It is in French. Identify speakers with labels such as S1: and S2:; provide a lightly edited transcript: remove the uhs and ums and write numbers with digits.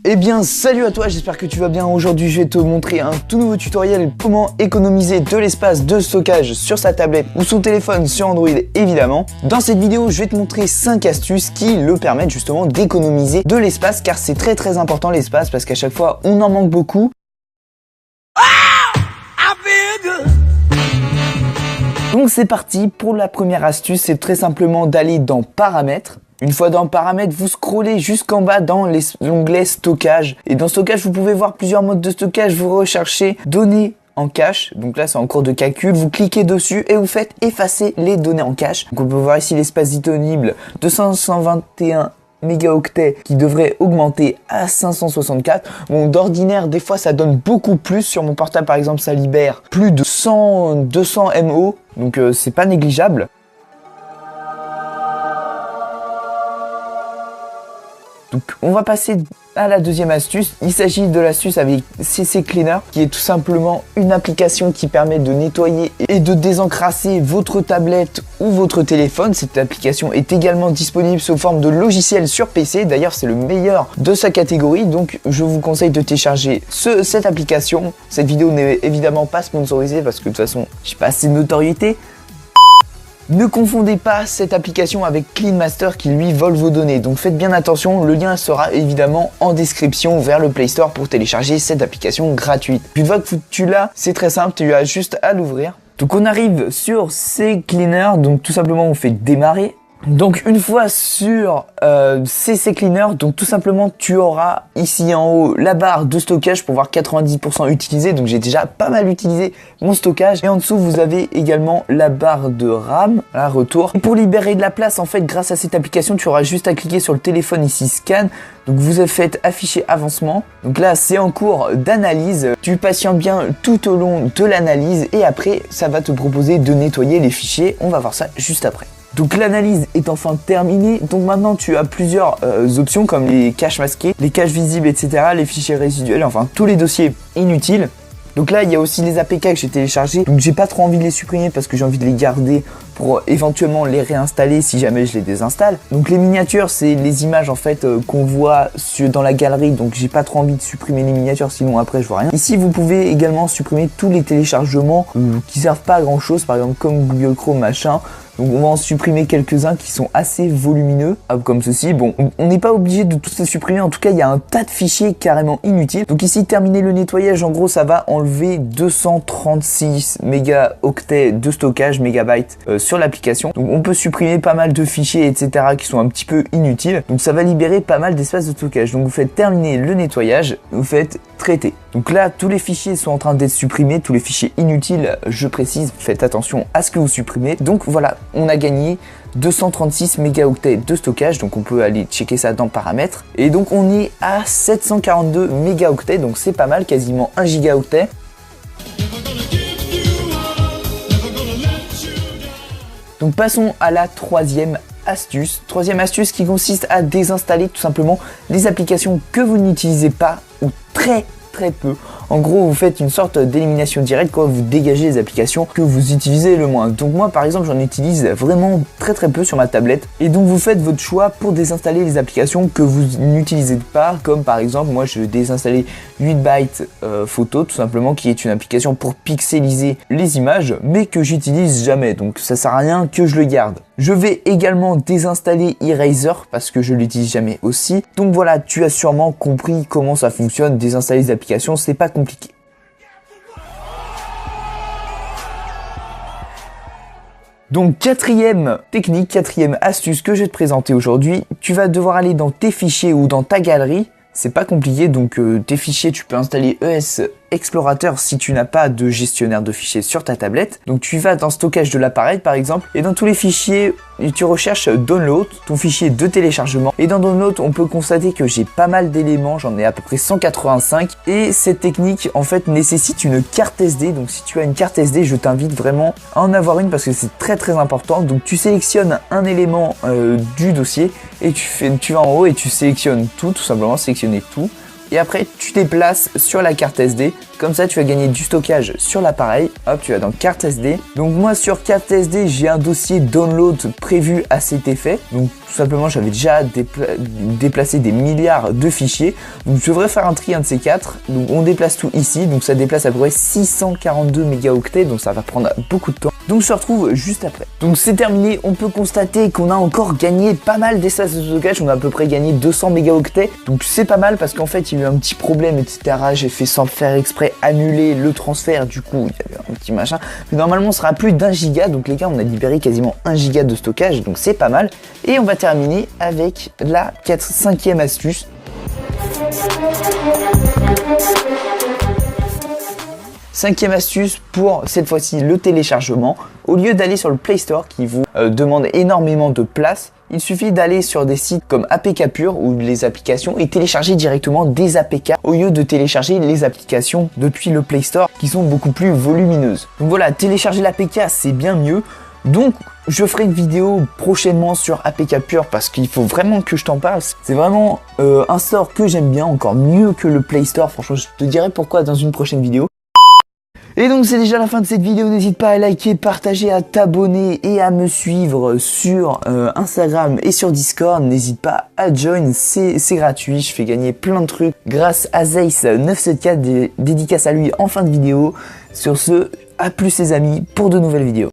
S1: Eh bien salut à toi, j'espère que tu vas bien. Aujourd'hui je vais te montrer un tout nouveau tutoriel comment économiser de l'espace de stockage sur sa tablette ou son téléphone sur Android évidemment. Dans cette vidéo je vais te montrer 5 astuces qui le permettent justement d'économiser de l'espace, car c'est très important l'espace, parce qu'à chaque fois on en manque beaucoup. Donc c'est parti pour la première astuce, c'est très simplement d'aller dans Paramètres. Une fois dans Paramètres, vous scrollez jusqu'en bas dans l'onglet Stockage. Et dans Stockage, vous pouvez voir plusieurs modes de stockage. Vous recherchez Données en cache. Donc là, c'est en cours de calcul. Vous cliquez dessus et vous faites effacer les données en cache. Donc on peut voir ici l'espace disponible de 521 mégaoctets qui devrait augmenter à 564. Bon, d'ordinaire, des fois, ça donne beaucoup plus. Sur mon portable, par exemple, ça libère plus de 200 MO. Donc c'est pas négligeable. Donc on va passer à la deuxième astuce. Il s'agit de l'astuce avec CC Cleaner, qui est tout simplement une application qui permet de nettoyer et de désencrasser votre tablette ou votre téléphone. Cette application est également disponible sous forme de logiciel sur PC. D'ailleurs, c'est le meilleur de sa catégorie. Donc je vous conseille de télécharger cette application. Cette vidéo n'est évidemment pas sponsorisée parce que de toute façon, j'ai pas assez de notoriété. Ne confondez pas cette application avec Clean Master qui lui vole vos données. Donc faites bien attention, le lien sera évidemment en description vers le Play Store pour télécharger cette application gratuite. Une fois que tu l'as, c'est très simple, tu as juste à l'ouvrir. Donc on arrive sur CC Cleaner, donc tout simplement on fait démarrer. Donc une fois sur CC Cleaner, donc tout simplement tu auras ici en haut la barre de stockage pour voir 90% utilisé. Donc j'ai déjà pas mal utilisé mon stockage. Et en dessous vous avez également la barre de RAM, à retour. Et pour libérer de la place, en fait, grâce à cette application, tu auras juste à cliquer sur le téléphone ici, scan. Donc vous faites afficher avancement. Donc là c'est en cours d'analyse. Tu patientes bien tout au long de l'analyse et après ça va te proposer de nettoyer les fichiers. On va voir ça juste après. Donc l'analyse est enfin terminée, donc maintenant tu as plusieurs options comme les caches masquées, les caches visibles, etc., les fichiers résiduels, enfin tous les dossiers inutiles. Donc là il y a aussi les APK que j'ai téléchargés, donc j'ai pas trop envie de les supprimer parce que j'ai envie de les garder pour éventuellement les réinstaller si jamais je les désinstalle. Donc les miniatures, c'est les images en fait qu'on voit dans la galerie, donc j'ai pas trop envie de supprimer les miniatures sinon après je vois rien. Ici vous pouvez également supprimer tous les téléchargements qui servent pas à grand chose, par exemple comme Google Chrome machin. Donc on va en supprimer quelques-uns qui sont assez volumineux, comme ceci. Bon, on n'est pas obligé de tous les supprimer, en tout cas il y a un tas de fichiers carrément inutiles. Donc ici, terminer le nettoyage, en gros ça va enlever 236 mégaoctets de stockage, mégabytes sur l'application. Donc on peut supprimer pas mal de fichiers, etc. qui sont un petit peu inutiles. Donc ça va libérer pas mal d'espace de stockage. Donc vous faites terminer le nettoyage, vous faites traiter. Donc là, tous les fichiers sont en train d'être supprimés, tous les fichiers inutiles, je précise, faites attention à ce que vous supprimez. Donc voilà, on a gagné 236 mégaoctets de stockage, donc on peut aller checker ça dans Paramètres. Et donc on est à 742 mégaoctets, donc c'est pas mal, quasiment 1 gigaoctet. Donc passons à la troisième astuce. Troisième astuce qui consiste à désinstaller tout simplement les applications que vous n'utilisez pas ou très peu. En gros, vous faites une sorte d'élimination directe, quoi. Vous dégagez les applications que vous utilisez le moins. Donc moi, par exemple, j'en utilise vraiment très peu sur ma tablette. Et donc vous faites votre choix pour désinstaller les applications que vous n'utilisez pas, comme par exemple, moi je vais désinstaller 8byte photo, tout simplement, qui est une application pour pixeliser les images, mais que j'utilise jamais. Donc ça sert à rien que je le garde. Je vais également désinstaller Eraser parce que je l'utilise jamais aussi. Donc voilà, tu as sûrement compris comment ça fonctionne. Désinstaller les applications, c'est pas compliqué. Donc quatrième technique, quatrième astuce que je vais te présenter aujourd'hui, tu vas devoir aller dans tes fichiers ou dans ta galerie. C'est pas compliqué, donc tes fichiers, tu peux installer ES Explorateur si tu n'as pas de gestionnaire de fichiers sur ta tablette. Donc tu vas dans stockage de l'appareil par exemple, et dans tous les fichiers, tu recherches Download, ton fichier de téléchargement. Et dans Download, on peut constater que j'ai pas mal d'éléments, j'en ai à peu près 185. Et cette technique, en fait, nécessite une carte SD. Donc si tu as une carte SD, je t'invite vraiment à en avoir une parce que c'est très important. Donc tu sélectionnes un élément du dossier et tu vas en haut et tu sélectionnes tout simplement, sélectionner tout. et après tu déplaces sur la carte SD. Comme ça tu vas gagner du stockage sur l'appareil. Hop, tu vas dans carte SD. Donc moi sur carte SD j'ai un dossier download prévu à cet effet. Donc tout simplement j'avais déjà déplacé des milliards de fichiers. Donc je devrais faire un tri, un de ces quatre. Donc on déplace tout ici. Donc ça déplace à peu près 642 mégaoctets. Donc ça va prendre beaucoup de temps. Donc je se retrouve juste après. Donc c'est terminé. On peut constater qu'on a encore gagné pas mal d'espace de stockage. On a à peu près gagné 200 mégaoctets. Donc c'est pas mal parce qu'en fait il y a eu un petit problème, etc. J'ai fait sans le faire exprès annuler le transfert. Du coup il y avait un petit machin. Mais normalement on sera à plus d'1 giga. Donc les gars, on a libéré quasiment 1 giga de stockage. Donc c'est pas mal. Et on va terminer avec la 5e astuce. Cinquième astuce pour cette fois-ci le téléchargement. Au lieu d'aller sur le Play Store qui vous demande énormément de place, il suffit d'aller sur des sites comme APK Pure ou les applications et télécharger directement des APK au lieu de télécharger les applications depuis le Play Store qui sont beaucoup plus volumineuses. Donc voilà, télécharger l'APK c'est bien mieux. Donc je ferai une vidéo prochainement sur APK Pure parce qu'il faut vraiment que je t'en parle. C'est vraiment un store que j'aime bien, encore mieux que le Play Store. Franchement, je te dirai pourquoi dans une prochaine vidéo. Et donc c'est déjà la fin de cette vidéo, n'hésite pas à liker, partager, à t'abonner et à me suivre sur Instagram et sur Discord. N'hésite pas à join, c'est gratuit, je fais gagner plein de trucs grâce à Zeiss974, dédicace à lui en fin de vidéo. Sur ce, à plus les amis pour de nouvelles vidéos.